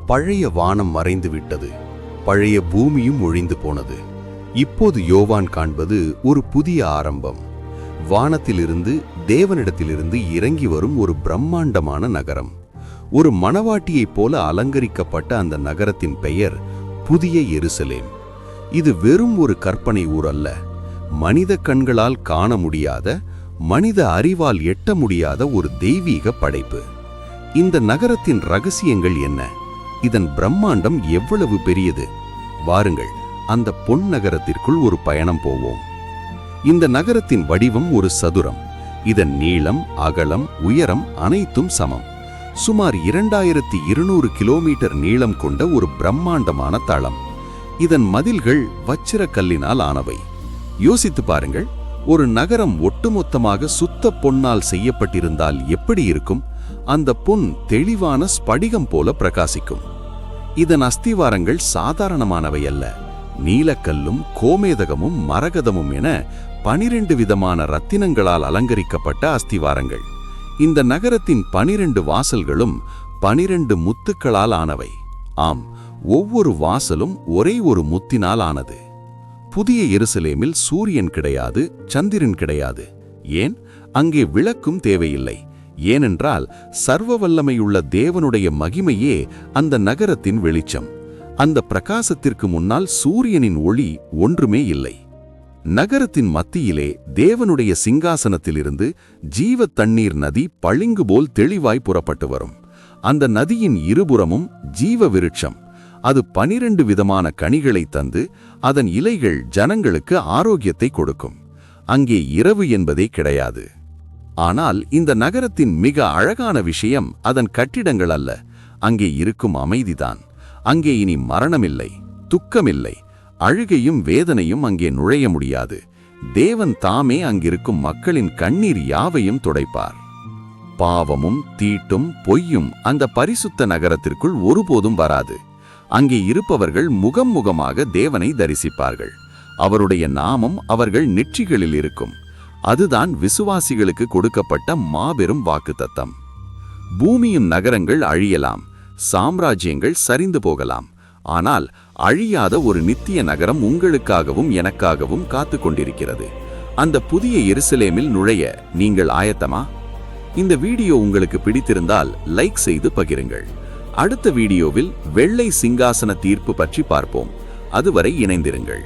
பழைய வானம் மறைந்து விட்டது, பழைய பூமியும் ஒழிந்து போனது. இப்போது யோவான் காண்பது ஒரு புதிய ஆரம்பம். வானத்திலிருந்து, தேவனிடத்திலிருந்து இறங்கி வரும் ஒரு பிரம்மாண்டமான நகரம். ஒரு மணவாட்டியைப் போல அலங்கரிக்கப்பட்ட அந்த நகரத்தின் பெயர் புதிய எருசலேம். இது வெறும் ஒரு கற்பனை ஊர் அல்ல, மனித கண்களால் காண முடியாத, மனித அறிவால் எட்ட முடியாத ஒரு தெய்வீக படைப்பு. இந்த நகரத்தின் ரகசியங்கள் என்ன? இதன் பிரம்மாண்டம் எவ்வளவு பெரியது? வாருங்கள், அந்த பொன் நகரத்திற்குள் ஒரு பயணம் போவோம். இந்த நகரத்தின் வடிவம் ஒரு சதுரம். இதன் நீளம், அகலம், உயரம் அனைத்தும் சமம். சுமார் 2200 கிலோமீட்டர் நீளம் கொண்ட ஒரு பிரம்மாண்டமான தளம். இதன் மதில்கள் வச்சிரக்கல்லினால் ஆனவை. யோசித்து பாருங்கள், ஒரு நகரம் ஒட்டுமொத்தமாக சுத்த பொன்னால் செய்யப்பட்டிருந்தால் எப்படி இருக்கும்? அந்த பொன் தெளிவான ஸ்படிகம் போல பிரகாசிக்கும். இதன் அஸ்திவாரங்கள் சாதாரணமானவை அல்ல. நீலக்கல்லும், கோமேதகமும், மரகதமும் என 12 விதமான ரத்தினங்களால் அலங்கரிக்கப்பட்ட அஸ்திவாரங்கள். இந்த நகரத்தின் 12 வாசல்களும் 12 முத்துக்களால் ஆனவை. ஆம், ஒவ்வொரு வாசலும் ஒரே ஒரு முத்தினால் ஆனது. புதிய எருசலேமில் சூரியன் கிடையாது, சந்திரன் கிடையாது. ஏன்? அங்கே விளக்கும் தேவையில்லை. ஏனென்றால் சர்வ வல்லமையுள்ள தேவனுடைய மகிமையே அந்த நகரத்தின் வெளிச்சம். அந்த பிரகாசத்திற்கு முன்னால் சூரியனின் ஒளி ஒன்றுமே இல்லை. நகரத்தின் மத்தியிலே தேவனுடைய சிங்காசனத்திலிருந்து ஜீவ தண்ணீர் நதி பளிங்கு போல் தெளிவாய் புறப்பட்டு வரும். அந்த நதியின் இருபுறமும் ஜீவ விருட்சம். அது 12 விதமான கனிகளை தந்து அதன் இலைகள் ஜனங்களுக்கு ஆரோக்கியத்தை கொடுக்கும். அங்கே இரவு என்பதே கிடையாது. ஆனால் இந்த நகரத்தின் மிக அழகான விஷயம் அதன் கட்டிடங்கள் அல்ல, அங்கே இருக்கும் அமைதிதான். அங்கே இனி மரணமில்லை, துக்கமில்லை, அழுகையும் வேதனையும் அங்கே நுழைய முடியாது. தேவன் தாமே அங்கிருக்கும் மக்களின் கண்ணீர் யாவையும் துடைப்பார். பாவமும் தீட்டும் பொய்யும் அந்த பரிசுத்த நகரத்திற்குள் ஒருபோதும் வராது. அங்கே இருப்பவர்கள் முகம் முகமாக தேவனை தரிசிப்பார்கள். அவருடைய நாமம் அவர்கள் நெற்றிகளில் இருக்கும். அதுதான் விசுவாசிகளுக்கு கொடுக்கப்பட்ட மாபெரும் வாக்குத்தத்தம். பூமியின் நகரங்கள் அழியலாம், சாம்ராஜ்யங்கள் சரிந்து போகலாம். ஆனால் அழியாத ஒரு நித்திய நகரம் உங்களுக்காகவும் எனக்காகவும் காத்து கொண்டிருக்கிறது. அந்த புதிய எருசலேமில் நுழைய நீங்கள் ஆயத்தமா? இந்த வீடியோ உங்களுக்கு பிடித்திருந்தால் லைக் செய்து பகிருங்கள். அடுத்த வீடியோவில் வெள்ளை சிங்காசன தீர்ப்பு பற்றி பார்ப்போம். அதுவரை இணைந்திருங்கள்.